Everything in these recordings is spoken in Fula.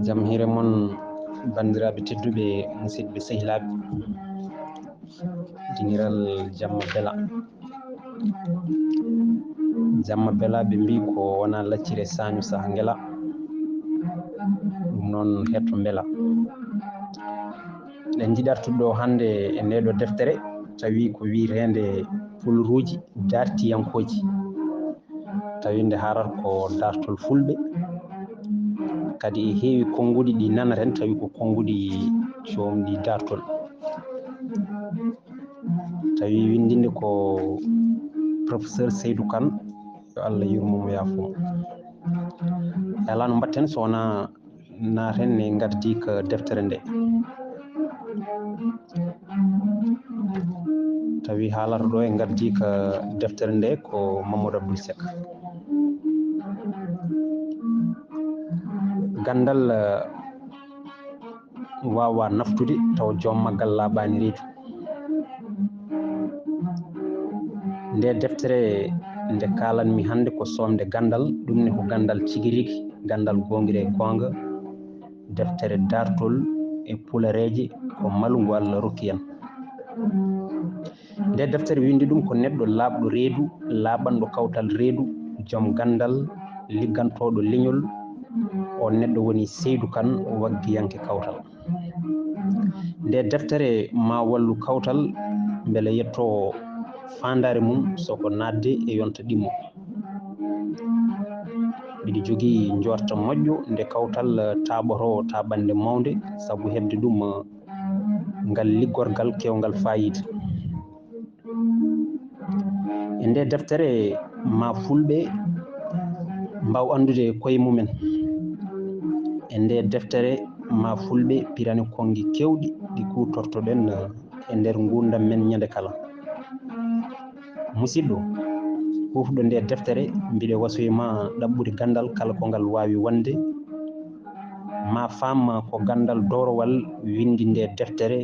jam hire mon bandiraɓe tedduɓe musidɓe sehilaɓe diniral jamma bela ɓe mbi ko wona laccire sañu saha ngela ɗum noon hetto bela ɗen jiɗartuɗo hannde e ndeɗo deftere tawi ko wirende pularuuji dartiyankoji tawi nde harat ko dartol fulɓe kadi e heewi konngudi ɗi nanaren tawi ko konngudi comɗi dartol tawi windinde ko professeur Seydou Kane yo Allah yurmomo yafumo e ala no mbatten so wona naten ne gaddi ko deftere nde tawi haalata ɗo e gaddi ko deftere nde ko Mamadou Abdoul Seck Ganndal wawa naftude taw joom maggal laaɓani reedu nde deftere nde kalanmi hannde ko somde Ganndal ɗum ne ko Ganndal tigi rigi Ganndal gongire gonga deftere dartol e Pulareeje ko malgu Allah rokki en nde deftere windi ɗum ko neɗɗo laaɓɗo reedu laaɓanɗo kawtal reedu joom Ganndal liggantoɗo leñol o neɗɗo woni Seydou Kane waggiyanke kawtal nde deftere ma wallu kawtal beele yetto fandare mum soko nadde e yonta ɗimmo mbiɗi jogui jorta moƴƴo nde kawtal taɓoto taɓande mawde saabu hebde ɗum ngal liggorgal kewgal fayida e nde deftere ma fulɓe mbaw andude koye mumen e nde deftere ma fulɓe pirani kongi kewɗi ɗi kutortoɗen e nder gurdam men ñande kala musidɗo hufɗo nde deftere mbiɗe wasoyma ɗaɓɓude gandal kala ko ngal wawi wonde ma famma ko gandal dorowal windi nde deftere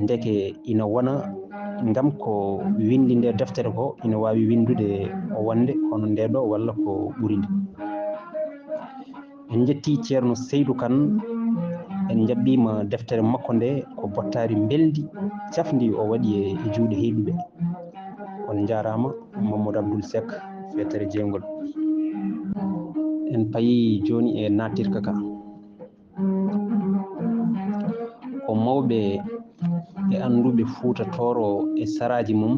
ndeke ina wona ngam ko windi nde deftere ko ina wawi windude o wonde kono ndeɗo walla ko ɓuri nde en jetti ceerno Seydou Kane en jaɓɓima deftere makko nde ko bottari beldi cafdi o waɗi e juuɗe heyɗuɓe on jarama Mamadou Abdoul Seck fetere jeygol en payi joni e nattirka ka ko mawɓe e anduɓe Fuuta Tooro e saraji mum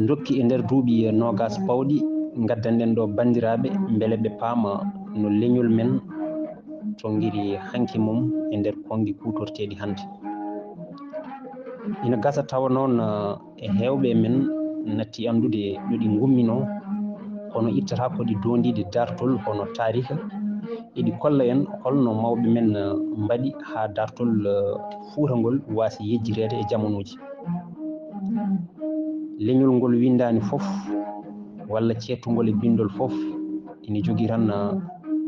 dokki e nder duuɓi nogas pawɗi gaddanden ɗo bandiraɓe beele ɓe paama no leñol men tonguiri hanki mum e nder kongi kutorteɗi hannde ina gasa tawa noon e hewɓe men natti andude ɗoɗi gummino kono ittata koɗi dondide dartol hono tariha eɗi kolla en holno mawɓe men mbaɗi ha dartol Fuuta ngol wasi yejjirede e jamonoji leñol ngol windani foof walla cettugol e bindol foof ina jogui tan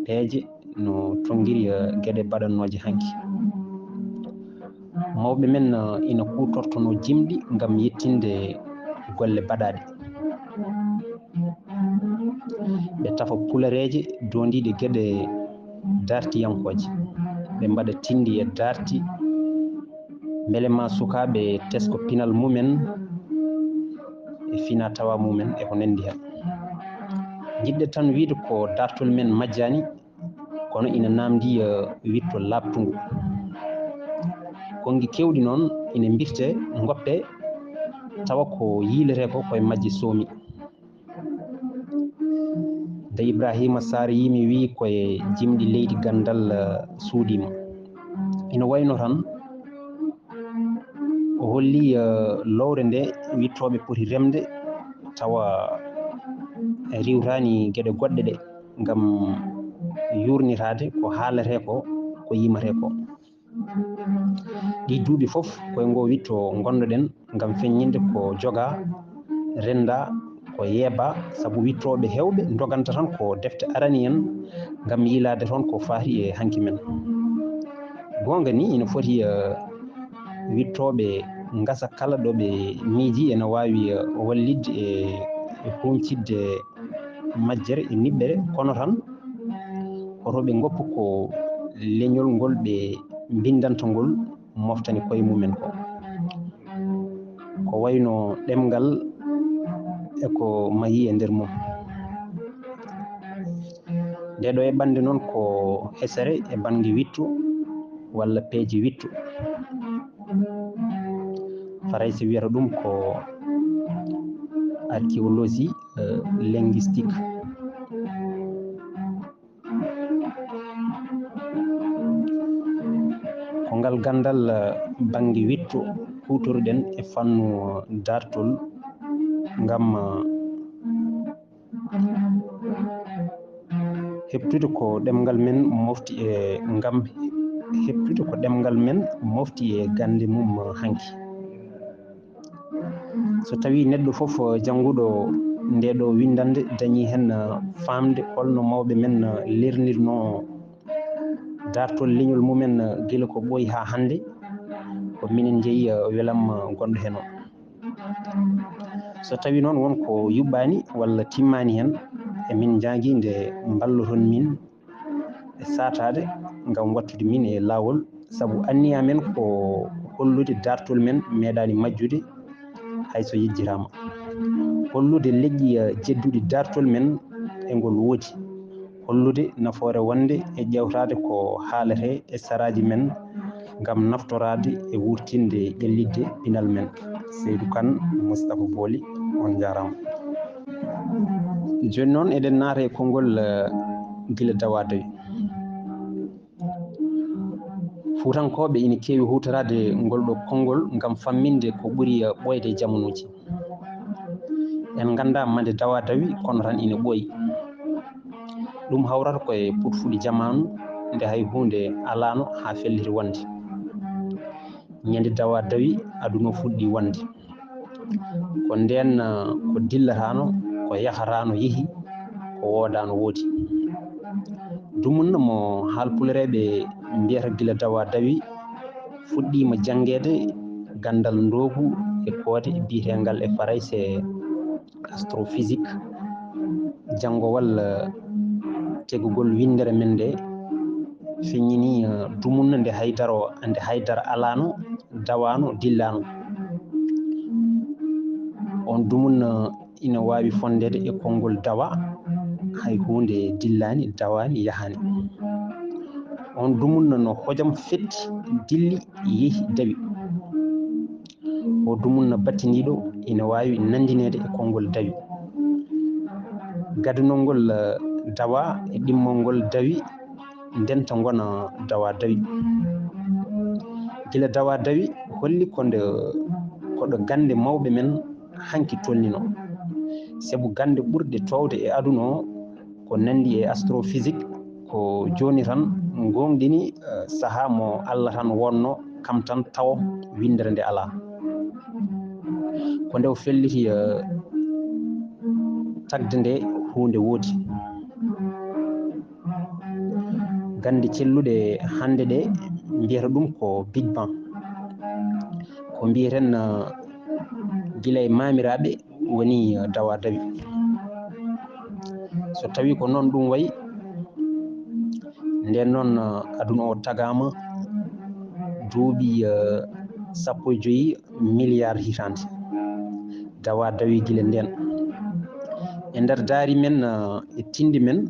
peeje no tonguiri gueɗe baɗannoje hanki mawɓe men ina kutortono jimɗi gam yettinde golle baɗaɗe ɓe tafa Pulareeje dondiɗe gueɗe dartiyankoje ɓe mbaɗa tindi e darti beele ma sukaɓe tesko pinal mumen e fina tawa mumen e ko nandi hen jiɗɗe tan wiide ko dartol men majjani kono ina namdi witto labtungu kongi kewɗi noon ina birte goppe tawa ko yilete ko koye majje soomi de Ibrahima Sarr yimi wi koye jimɗi leydi Ganndal suudima ina wayno tan o holli lowre nde wittoɓe poti remde tawa riwtani gueɗe goɗɗe ɗe gam yurnitade ko haalete ko ko yimate ko ɗi duuɓi foof koye ngo witto gonɗoɗen gam feññinde ko joga renda ko yeeba saabu wittoɓe hewɓe doganta tan ko defte arani en gam yilade toon ko faati e hanki men gonga ni ina foti wittoɓe gasa kala ɗo ɓe miiji ene wawi wallidde e huñcidde majjere e niɓɓere kono tan koto ɓe goppu ko leñol ngol ɓe bindanta ngol moftani koye mumen ko wayno ɗemgal e ko mahi e nder mum. Nde ɗo e ɓande noon ko hesere e bange wittu walla peeje wittu, Farayse wiyata ɗum ko archéologie linguistique. Ko ngal gandal bange wittu hutorɗen e fannu dartol ngam heɓtude ko ɗemgal men mofti heɓtude ko ɗemgal men mofti e gande mum hanki. So tawi neɗɗo fof jannguɗo nde ɗo windande dañi hen famde holno mawɓe men lernirno dartol leñol mumen gila ko ɓooyi ha hannde, ko minen jeeyi welam gonɗo hen o. So tawi noon wonko yuɓɓani walla timmani hen, emin jangui nde balloton min e satade ngam wattude min e lawol, saabu anniya men ko hollude dartol men meeɗani majjude hayso yejjirama, hollude leƴƴi jedduɗi dartol men e ngol woodi, hollude nafoore wonde e ƴewtade ko haalete e saraji men ngam naftorade e wurtinde ƴellidde pinal men. Seydou Kane, Moustapha Booli, on jarama. Joni noon eɗen naata e konngol gila dawadewi. Fuutankoɓe ina keewi hutorade ngol ɗo konngol ngam famminde ko ɓuri ɓoyde e jamanuji. En ganda mande dawadawi kono tan ina ɓooyi. Ɗum hawrata koye putfuɗi jamanu nde hay hunde alano ha felliti wonde. Ñande dawadawi aduna fuɗɗi wonde, ko nden ko dillatano, ko yahatano yeehi, ko wodano woodi. Dumunna mo haalpulareeɓe mbiyata gila dawadawi fuɗɗima janngede gandal ndogu e koode biyetengal e Farayse astrophysique, janngowal tegugol windere men nde feññini dumunna nde haydara alano, dawano, dillano. On dumunna ina wawi fondede e konngol dawa, hay hunde dillani, dawani, yahani. On dumunna no hojam fetti, dilli, yeehi, dawi. O dumunna battiniɗo ina wawi nandinede e konngol dawi. Gadunol ngol dawa e ɗimmol ngol dawi ndenta gona dawa dawi. Gila dawa dawi holli koɗo gande mawɓe men hanki tolnino, sabu gande ɓurɗe towde e aduna o ko nandi e astrophysique ko joni tan gonɗini saaha mo Allah tan wonno kam tan taw windere nde ala. Ko nde o felliti tagde nde hunde woodi. Gande celluɗe hande ɗe mbiyata ɗum ko Big Bang, ko mbiyeten gila e mamiraɓe woni dawa dawi. So tawi ko noon ɗum wayi, nden noon aduna o tagama duuɓi 15 milliard hitande dawa dawi gila nden. E nder daari men e tindi men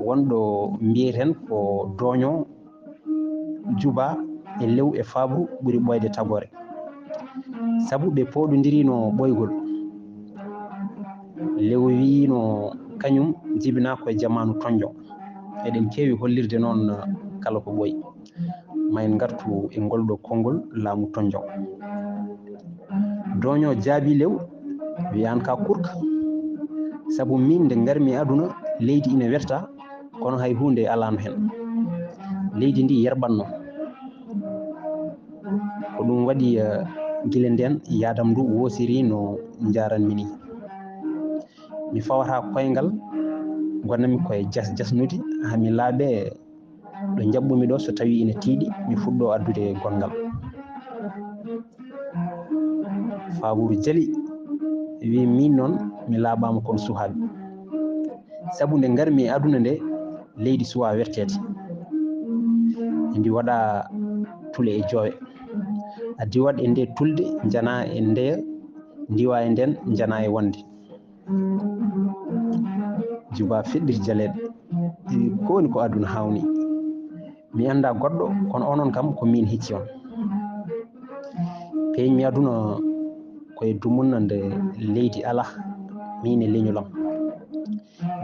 wonɗo mbiyeten ko doño, juba e lew e fabru ɓuri ɓoyde tagore, sabu ɓe poɗodirino ɓoygol. Lew wino kañum jibina koye jamanu tonjo. Eɗen keewi hollirde noon kala ko ɓooyi. Mayen gartu e ngol ɗo konngol laamu tonjon. Doño jaabi lew wiyani ka kurka, sabu min nde garmi aduna leydi ina werta kono hay hunde alano hen. Leydi ndi yerɓanno, ko ɗum waɗi gila nden yadam ndu wosiri no jaranmi ni. Mi fawata koyngal, gonami koye jasnude hami laaɓe ɗo jaɓɓumi ɗo. So tawi ina tiiɗi mi fuɗɗo addude gongal. Faburu jali wi min noon mi laaɓama kono suhaaɓe. sabu nde ngarmi e aduna nde leydi suwa wertede ndi waɗa tule e joowe a diwat e nde tulde jana e ndeya ndiwa e nden jana e wonde juba feɗɗir jaleɗe ko woni ko aduna hawni mi anda goɗɗo kono onon kam ko min hicci on peñmi aduna koye dumunna nde leydi ala min e leñolam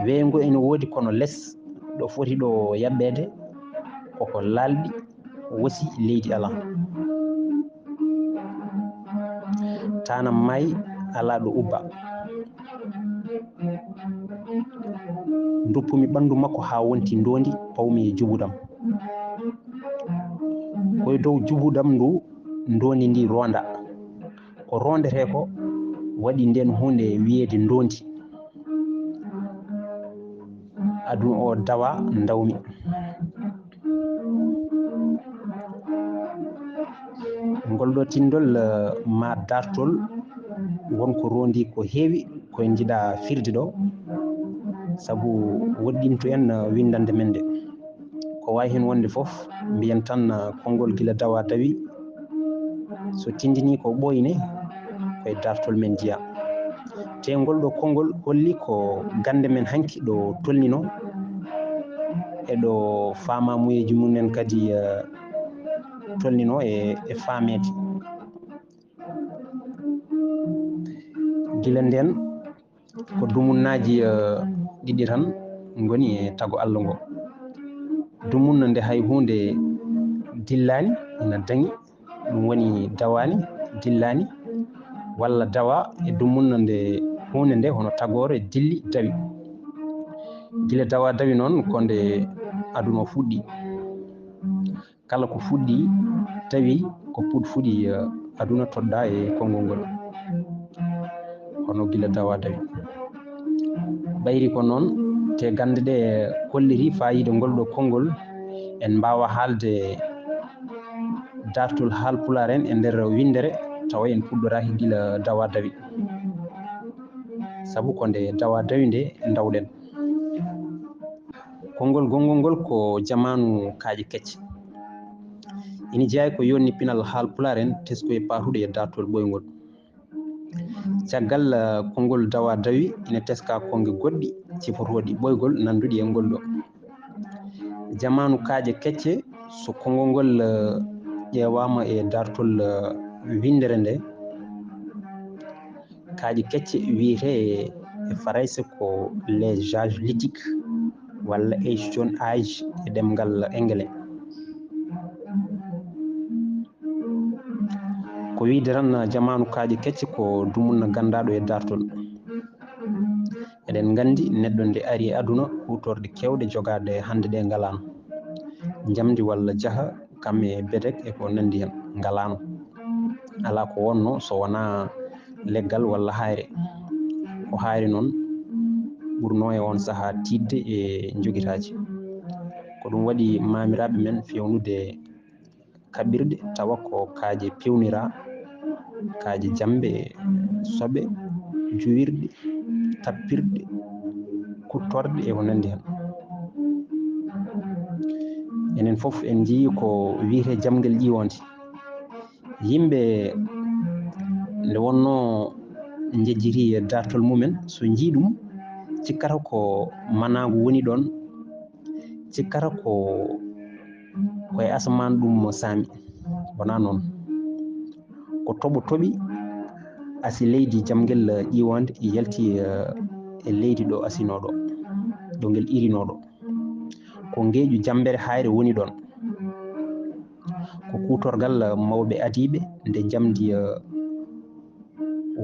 weyngo ene woodi kono less ɗo foti ɗo yaɓɓede koko laalɗi wosi leydi ala tanam maayi ala ɗo ubba duppumi ɓandu makko ha wonti ndondi pawmi e jubudam koye dow jubudam ndu ndondi ndi ronda ko rondete ko waɗi nden hunde wiyeede ndondi aduna o dawa dawmi ngol ɗo tindol ma dartol wonko rondi ko heewi koye jiɗa firde ɗo sabu woɗɗinto en windande men nde ko wawi hen wonde foof mbiyen tan konngol gila dawa dawi so tindini ko ɓoyne koye dartol men jiya te ngol ɗo konngol holli ko gande men hanki ɗo tolnino eɗo famamuyeji mumen kadi tolnino e famede gila nden ko dumunnaji ɗiɗi tan goni e tago Allah ngo dumunna nde hay hunde dillani ina dañi ɗum woni dawani dillani walla dawa e dumunna nde hunde nde hono tagore dilli dawi gila dawa dawi noon konde aduna fuɗɗi kala ko fuɗɗi tawi ko puɗ fuɗi aduna toɗɗa e konngol ngol hono gila dawa dawi ɓayri ko noon te gande ɗe kolliri fayida ngol ɗo konngol en mbawa haalde dartol haal pulaar en e nder windere tawa en puɗɗoraki gila dawa dawi sabu ko nde dawa dawi nde dawɗen konngol gongol ngol ko jamanu kaaje kecce ina jeeya ko yonni pinal haal pulaar en teskoye patuɗo e dartol ɓoygol caggal konngol dawa dawi ina teska konge goɗɗi cifotoɗi ɓoygol nanduɗi e ngol ɗo jamanu kaaje kecce so konngol ngol ƴeewama e dartol windere nde kaaje kecce wiyete e farayse ko les âges lithiques walla ancient âge e ɗemgal anglais ko wiide tan jamanu kaaje kecce ko dumunna gandaɗo e dartol eɗen gandi neɗɗo nde ari e aduna hutorde kewɗe jogade hannde ɗe ngalano jamdi walla jaaha kam e bedek e ko nandi hen ngalano ala ko wonno so wona leggal walla hayre ko hayre noon ɓurno e on saaha tidde e joguitaji ko ɗum waɗi mamiraɓe men fewnude kaɓirɗe tawa ko kaaje pewnira kaaje jambe soɓe juwirɗe tappirɗe kuttorɗe e ko nandi hen enen foof en jii ko wiyete jamguel ƴiwonde yimɓe nde wonno jejjiri e dartol mumen so jii ɗum cikkata ko manago woni ɗon cikkata koye asaman ɗum saami wona noon ko toɓo toɓi asi leydi jamguel ƴiwonde yalti e leydi ɗo asinoɗo ɗo ngel irinoɗo ko ngeeƴu jambere hayre woni ɗon ko kutorgal mawɓe adiɓe nde jamdi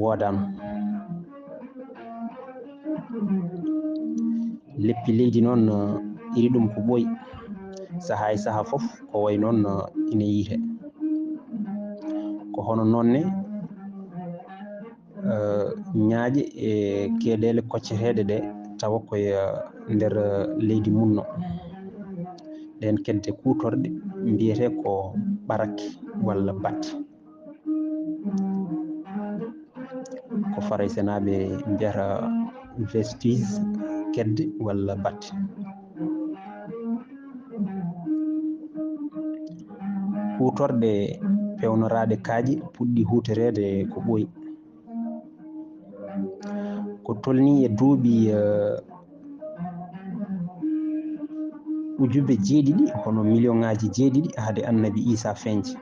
wodano leppi leydi noon iri ɗum ko ɓooyi saaha e saaha foof ko way noon ina yiite ko hono nonne ñaaƴe e keeɗele kocceteɗe ɗe tawa koye nder leydi munno ɗen kedde kutorɗe mbiyete ko ɓarake walla batte ko faray senaɓe mbiyata vestige kedde walla batte. Huutorɗe pewnoraade kaaƴe puɗɗi huutoreede ko ɓooyi. Ko tolni e duuɓi ujube jeeɗiɗi hono million ŋaaji jeeɗiɗi hade annabi Isa feeñci.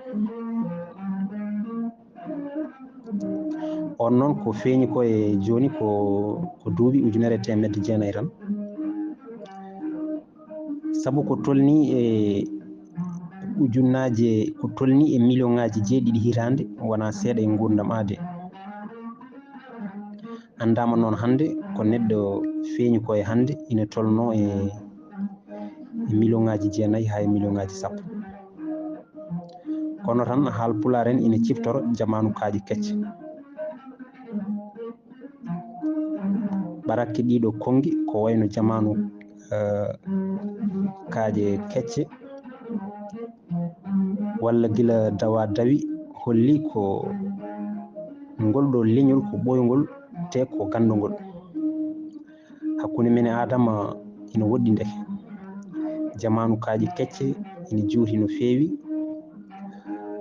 On noon ko feeñi ko e jooni ko duuɓi 1900 tan. Sabu ko tolni e ujunnaaje ko tolni e million ŋaaji jeeɗiɗi hitaande wona seeɗa e nguurdam aade. Anndaama noon hannde ko neɗɗo feeñi ko e hannde ina tolno e million ŋaaji 9 haa e million ŋaaji 10. Kono tan haal pulaar en ina ciftoro jamaanu kaaƴe kecce. Ɓarakke ɗiɗo kongi ko wayno jamaanu kaaƴe kecce walla gila dawa dawi holli ko ngol ɗo leñol ko ɓoyngol te ko gandugol. Hakkunde men e Adama ina woɗɗi ndeke. Jamaanu kaaƴe kecce ina juuti no feewi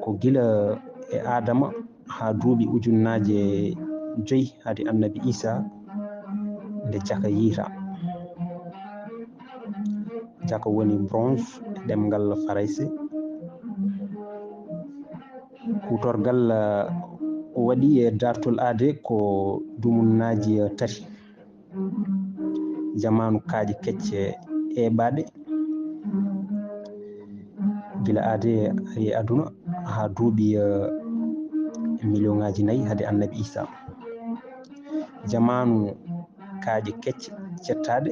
ko gila e Adama haa duuɓi ujunnaaje 5 hade annabi Isa nde jaka yiita. Jaka woni bronze e ɗemngal Farayse. Huutorgal waɗi e dartol aade ko dumunnaaji 3. Jamaanu kaaƴe kecce eeɓaaɗe gila aade e aduna haa duuɓi million ŋaaji 4 hade annabi Isa. Jamaanu kaaƴe kecce cettaaɗe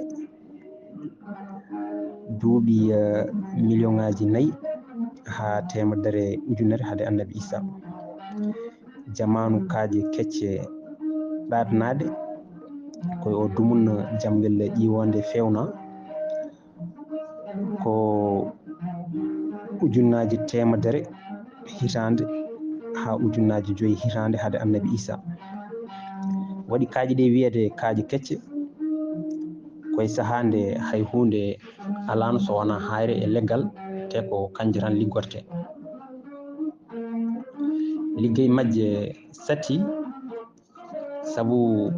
duuɓi million ŋaaji 4 haa temedere ujunere hade annabi Isa. Jamaanu kaaƴe kecce ɗaaɗanaaɗe koye o dumunna jamngel ƴiwonde fewna ko ujunnaaje temedere hitaande haa ujunnaaje 5 hitaande hade annabi Isa. Waɗi kaaƴe ɗe wiyeede kaaƴe kecce koye sahaa nde hay huunde alaano so wonaa hayre e leggal te ko kanje tan liggorte. Liggey majje sati sabu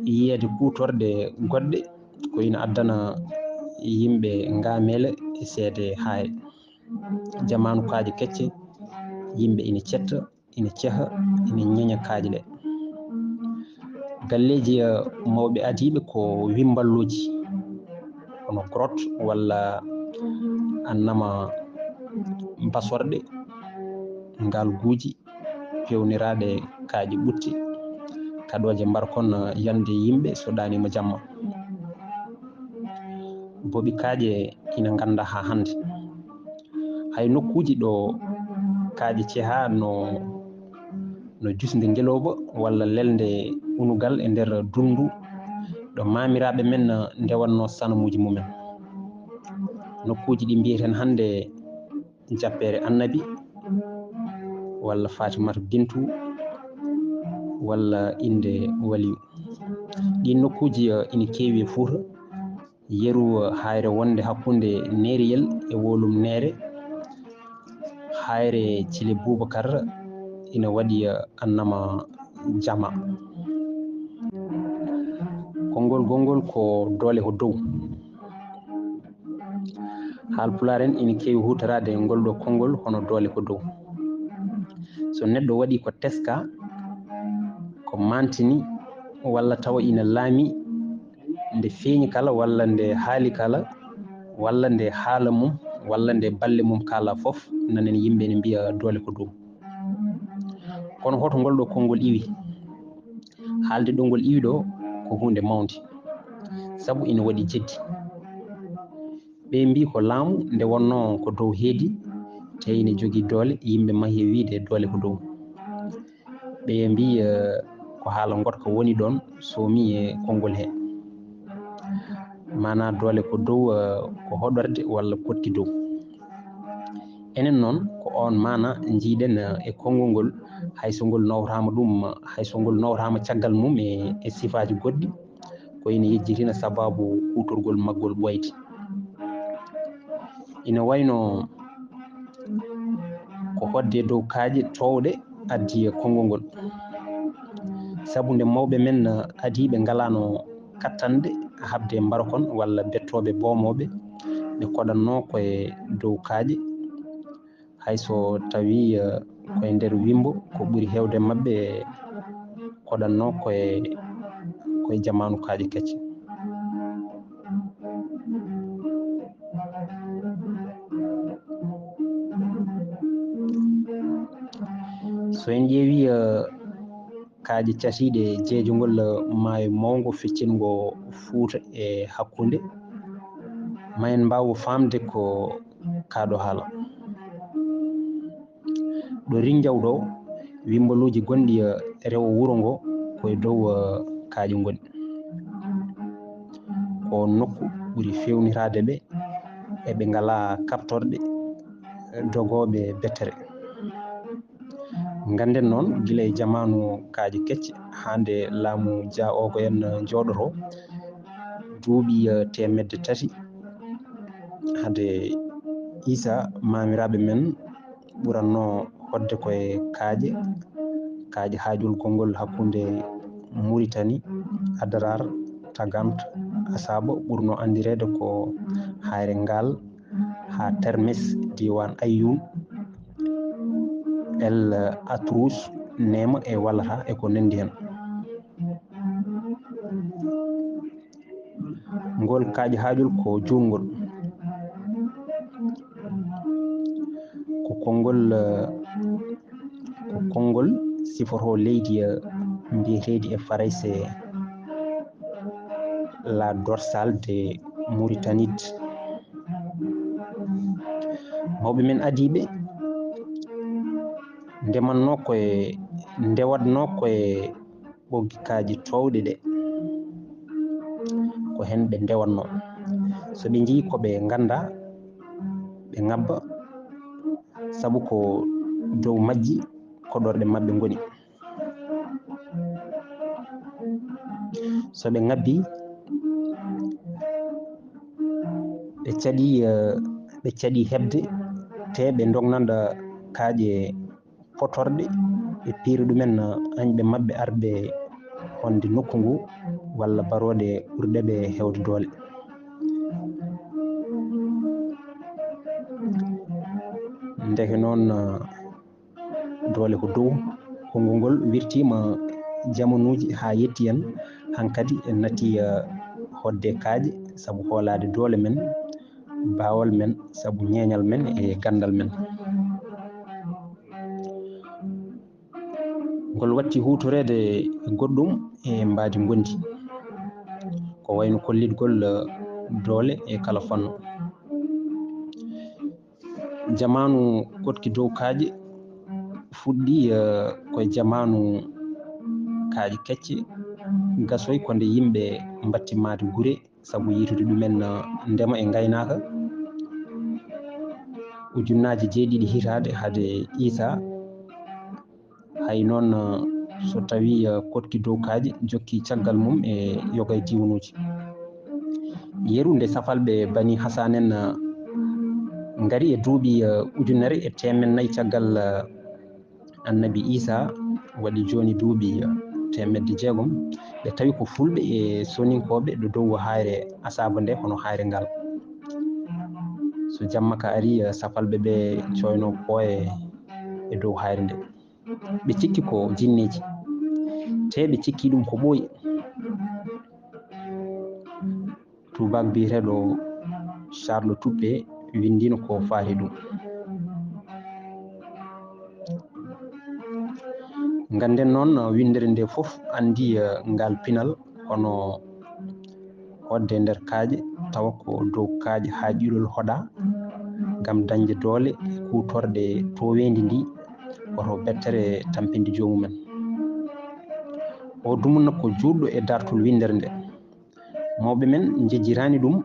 yiyeede kuutorɗe goɗɗe ko ina addana yimɓe ngaameele e seede hayre. Jamaanu kaaƴe kecce yimɓe ina cetta, ina ceha, ina ñeña kaaƴe ɗe. Galleeji mawɓe adiiɓe ko wimballuuji hono grotte walla annama basorɗe ngalguuji pewniraaɗe kaaƴe ɓutti kaɗooje mbarkon yande yimɓe so ɗaaniima jamma. Boɓi kaaƴe ina ngannda haa hannde. Hay nokkuuji ɗo kaaƴe cehaa no jusnde ngelooba walla lelde unugal e nder dundu ɗo maamiraaɓe men ndewatno sanamuuji mumen. Nokkuuji ɗi mbiyeten hannde jappeere annabi walla Fatimata Bintu walla inde waliyu. Ɗin nokkuuji ina keewi e Fuuta. Yeru hayre wonde hakkunde Neriyel e Wolum Neere. Hayre Thile Boubacar ina waɗi annama jama. Konngol gongol ko doole ko dow. Haal pulaar en ina keewi huutoraade e ngol ɗo konngol hono doole ko dow. So neɗɗo waɗi ko teska ko mantini walla tawa ina laami nde feeñi kala walla nde haali kala walla nde haala mum walla nde balle mum kaala fof nanen yimɓe ne mbiya doole ko dow. Kono hoto ngol ɗo konngol iwi? Haalde ɗo ngol iwi ɗo ko hunde mawde sabu ina waɗi jeddi. Ɓe mbi ko laamu nde wonno ko dow heedi te ina jogii doole yimɓe mahi e wiide doole ko dow. Ɓe mbi ko haala ngotka woni ɗon soomi e konngol he. Mana doole ko dow ko hoɗorde walla kotti dow. Enen noon ko on mana jiiɗen e konngol ngol hayso ngol nawrama ɗum hayso ngol nawrama caggal mum e sifaaji goɗɗi ko ina yejjitina sababu kutorgol maggol ɓoyde. ina wayno ko hodde dow kaaje towɗe addi konngol ngol, sabu nde mawɓe men adiiɓe ngalano kattande habde mbarakon walla bettoɓe boomoɓe ɓe koɗanno koye dow kaaje, hayso tawi koye nder wimbo ko ɓuri hewde mabɓe koɗanno koye jamanu kaaje kecce. so en ƴeewi kaaje catiiɗe jeejongol maayo mawngo feccingo Fuuta e hakkunde, ma en mbaaw faamde ko kaaɗo haala. ɗo rinjaw ɗo wimbaluuji gonɗi rewo wuro ngo koye dow kaaje ngoni, ko nokku ɓuri fewniraade ɓe eɓe ngala kaptorɗe dogooɓe bettere. Ngannden noon gila e jamanu kaaje kecce hande laamu Dia ogo en jooɗoto duuɓi temedde 3 hade Isa mamiraɓe men ɓuranno hodde koye kaaje haajol gongol hakkunde Mauritanie, Adrar, Tagante, Asaba ɓurno andirede ko hayre ngal ha Termes diwan Ayyun, El Atrous, Nema e Walata e ko nandi hen. Ngol kaaje haajol ko jungol, ko konngol sifoto leydi mbiyeteedi e Farayse la dorsale de Mauritanide. Mawɓe men adiiɓe ndewatno koye ɓoggi kaaji towɗe ɗe, ko hen ɓe ndewatno. so ɓe njii ko ɓe ngannda ɓe ngabba, sabu ko dow majji koɗorɗe maɓɓe ngoni. so ɓe ngabbi ɓe caɗi heɓde te ɓe dognanda kaaƴe potorɗe ɓe piiri ɗumen añɓe maɓɓe arɓe honde nokku ngu walla baroɗe ɓurɗe ɓe hewde doole. Ndeke noon doole ko dow, konngol ngol wirtima jamanuuji ha yetti en hankkadi en natti hodde kaaje sabu hoolade doole men, baawal men, sabu ñeeñal men e ganndal men. Ngol watti hutorede goɗɗum e mbaadi gondi, ko wayno kollitgol doole e kala fannu. Jamanu kotki dow kaaje fuɗɗi koye jamanu kaaje kecce gasoy ko nde yimɓe mbatti maade gure sabu yitude ɗumen ndema e ngaynaaka. Ujunnaje 7 hitande hade Isa hay noon so tawi kotki dow kaaje jokki caggal mum e yoga e diwnuuji. Yeru nde safalɓe Bani Hasan en ngari e duuɓi 1400 caggal annabi Isa waɗi joni duuɓi 600 ɓe tawi ko fulɓe e soninkoɓe ɗo dow hayre Asaba nde hono hayre ngal. so jamma ka ari safalɓe ɓe coyno pooye e dow hayre nde, ɓe cikki ko jinneji te ɓe cikki ɗum ko ɓooyi. tubak biyeteɗo Charles Tuppe windino ko faati ɗum. Nganden noon windere nde fof andi ngal pinal hono hodde nder kaaje tawa ko dow kaaje haaƴiɗol hoɗa ngam dañde doole kutorɗe towendi ndi woto bettere tampinde joomumen. o dumunna ko juɗɗo e dartol windere nde. Mawɓe men jejjirani ɗum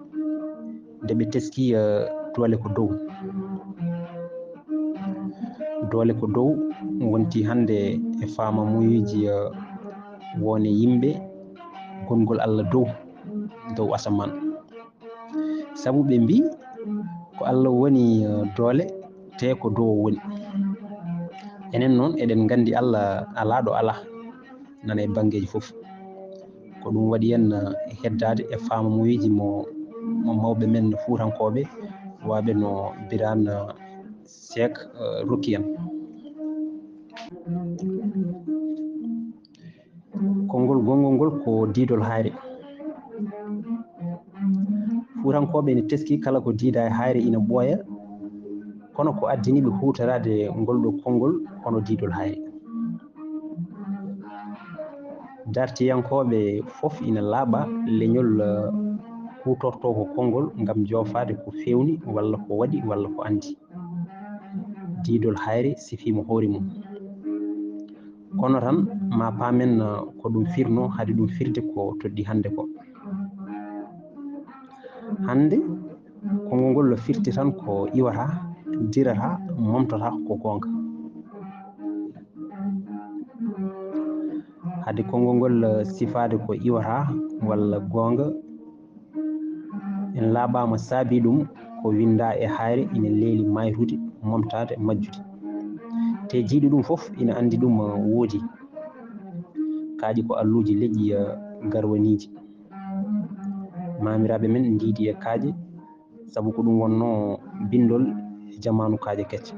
nde ɓe teski doole ko dow. Doole ko dow wonti hande e famamuyeji wone yimɓe gongol Allah dow dow asaman. Sabu ɓe mbi ko Allah woni doole te ko dow woni. Enen noon eɗen gandi Allah ala ɗo ala nana e bangeji fof. Ko ɗum waɗi en heddade e famamuji mo mawɓe men fuutankoɓe waɓe no Birane Seck rokki en. Konngol gongol ngol ko diidol hayre. Fuutankoɓe ne teski kala ko diida e hayre ina ɓooya, kono ko addiniɓe huutorade ngol ɗo konngol hono diidol hayre. Dartiyankoɓe fof ina laaɓa leñol huutorto ko konngol ngam joofade ko fewni walla ko waɗi walla ko andi. Diidol hayre sifima hoore mum, kono tan ma paamen ko ɗum firno hade ɗum firde ko toɗɗi hannde ko. Hannde konngol ngol firti tan ko iwata, dirata, momtota ko gonga. Hade konngol ngol sifade ko iwata walla gonga, en laaɓama saabi ɗum ko winda e hayre ina leeli maytude, momtade, majjude. Te jiiɗi ɗum fof ina andi ɗum woodi kaaƴi ko alluji leƴƴi garwaniji. Mamiraɓe men ndiidi e kaaƴe sabu ko ɗum wonno bindol jamanu kaaƴe kecce.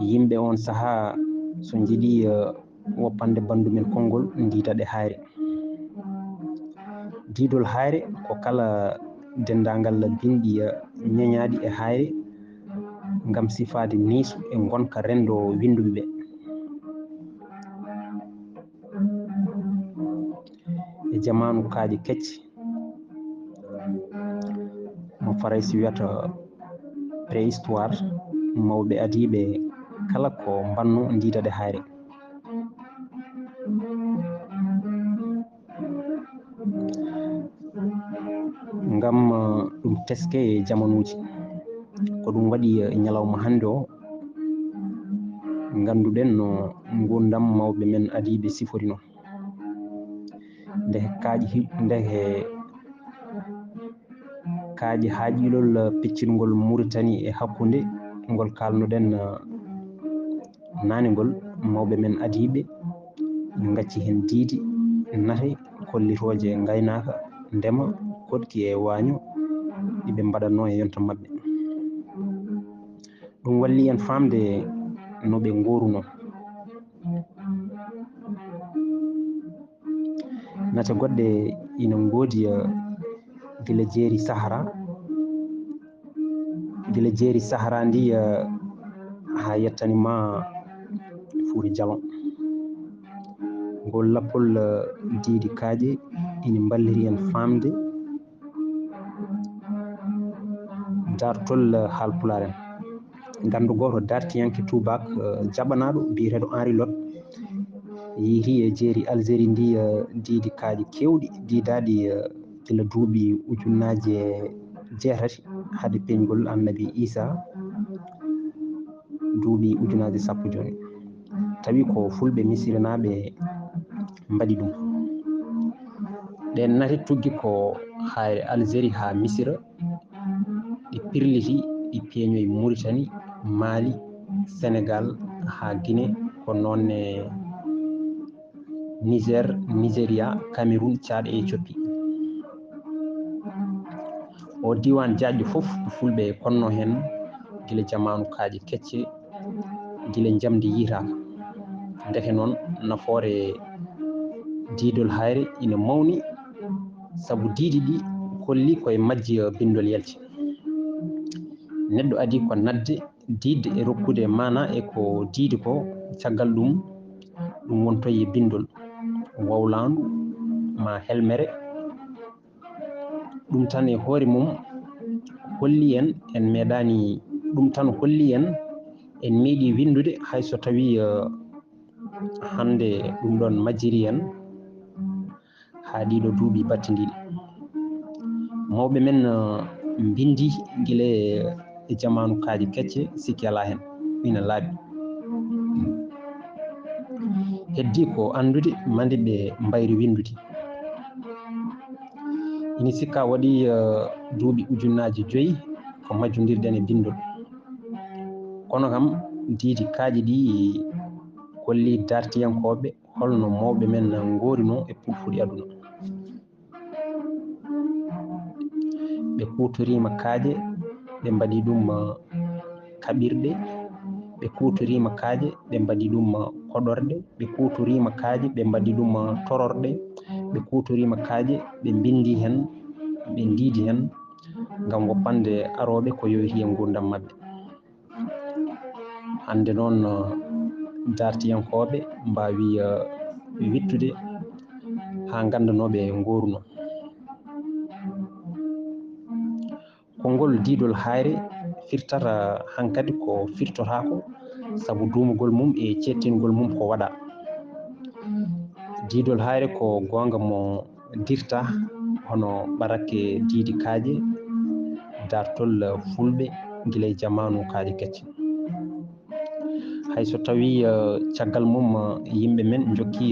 Yimɓe on saaha so jiiɗi woppande bandu men konngol ndiitaɗe hayre. Diidol hayre ko kala dendagal binɗi ñeñaɗi e hayre ngam sifade niisu e gonka rendo winduɓe ɓe. E jamanu kaaƴe kecce mo Faraysi wiyata préhistoire, mawɓe adiɓe kala ko mbanno ndiitaɗe hayre. Ngam ɗum teske e jamanuji, ko ɗum waɗi ñalawma hannde o ganduɗen no gurdam mawɓe men adiɓe sifori non. Ndeke kaaƴe haaƴilol piccirgol Mauritanie e hakkunde ngol kalnoɗen naanegol, mawɓe men adiɓe gacci hen diidi nate kollitoje gaynaka, ndema, kodki e waño ɗiɓe mbaɗanno e yonta maɓɓe. ɗum walli en famde no ɓe ngoruno. Nate goɗɗe ina ngoodi gila jeeri sahara ndi ha yettanima Fuuri Jalon. Ngol lappol diidi kaaƴe ina balliri en famde dartol haalpulaar en. Gandu goto dartiyanke tubak jaɓanaɗo biyeteɗo Henri Lot yeehi e jeeri Algérie ndi diidi kaaƴe kewɗi diidaɗi gila duuɓi ujunnaje 8 hade peñgol Annabi Isa duuɓi ujunaje 10 joni. Tawi ko fulɓe misiranaɓe mbaɗi ɗum. Ɗen nati tuggi ko hayre Algérie ha Misira, ɗi pirliti ɗi peeñoyi Mauritanie, Mali, Sénégal ha Guinée, ko nonne Niger, Nigéria, Cameroun, Tchad e Éthiopie. O diwan jaajƴo fof fulɓe konno hen gila jamanu kaaƴe kecce, gila jamdi yitaka. Ndeke noon nafoore diidol hayre ina mawni sabu diidi ɗi kolli koye majji bindol yalti. Neɗɗo adi ko nadde, diidde e rokkude mana e ko diidi ko, caggal ɗum wontoye bindol wawlandu ma helmere. Ɗum tan e hoore mum holli en meeɗani ɗum tan holli en meeɗi windude hayso tawi hande ɗum ɗon majjiri en ha ɗiɗo duuɓi battidiɗi. Mawɓe men bindi gila e jamanu kaaƴe kecce sikki ala hen ina laaɓi. Heddi ko andude mande ɓe mbayri windude. ini sikka waɗi duuɓi ujunnaji 5 ko majjodirɗen e bindol, kono kam diidi kaaji ɗi kolli dartiyankoɓe holno mawɓe men goori no e puɗɗiɗi aduna. ɓe kutorima kaaje ɓe mbaɗi ɗum kaɓirɗe, ɓe kutorima kaaje ɓe mbaɗi ɗum koɗorɗe, ɓe kutorima kaaje ɓe mbaɗi ɗum tororɗe, ɓe kutorima kaaje ɓe bindi hen, ɓe ndiidi hen ngam woppande aroɓe ko yoyti e gurdam maɓɓe. hande noon dartiyankoɓe mbawi wittude ha gandanoɓe goruno. Konngol diidol hayre firtata hankadi ko firtotako saabu duumugol mum e cettingol mum ko waɗa. Diidol hayre ko gonga mo dirta hono ɓarake diidi kaaje dartol fulɓe guila e jamanu kaaje kecce. Hayso tawi caggal mum yimɓe men jokki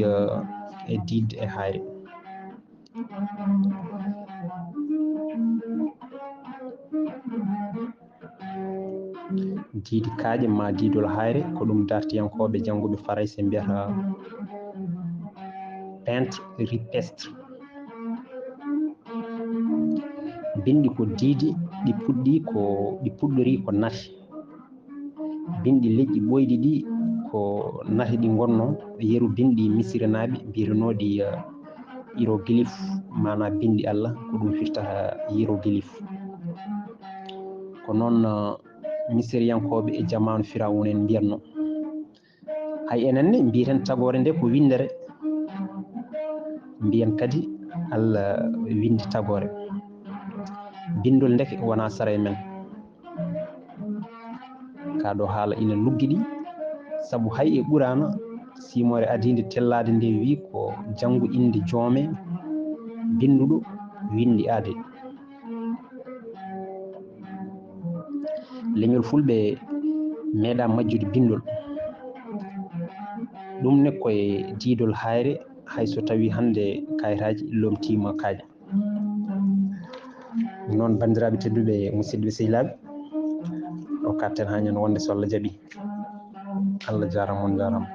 e diidde e hayre. Diidi kaaje ma diidol hayre ko ɗum dartiyankoɓe jannguɓe Faraysé mbiyata peintre rupestre. Bindi ko diidi ɗi puɗɗori ko nati. Bindi leƴƴi ɓoyɗi ɗi ko nati ɗi gonno yeru bindi misiranaɓe mbiranoɗi hiéroglyphe, mana bindi Allah ko ɗum firtata hiéroglyphe. Ko noon misiriyankoɓe e jamanu Firawuna en mbiyatno. Hay enenne mbiyeten tagore nde ko windere, mbiyen kadi Allah windi tagore. Bindol ndeke wona sara e men. Kaɗo haala ina luggiɗi saabu hay e ɓurana simore adide tellade nde wi ko janngu inde joome binduɗo windi ade. Leñol fulɓe meeɗa majjude bindol, ɗum ne koye diidol hayre hayso tawi hande kayitaji lomtima kaaje. Noon bandiraɓe tedduɓe musidɓe sehilaɓe, o katten ha ñande wonde so Allah jaaɓi. Allah jarama, on jarama.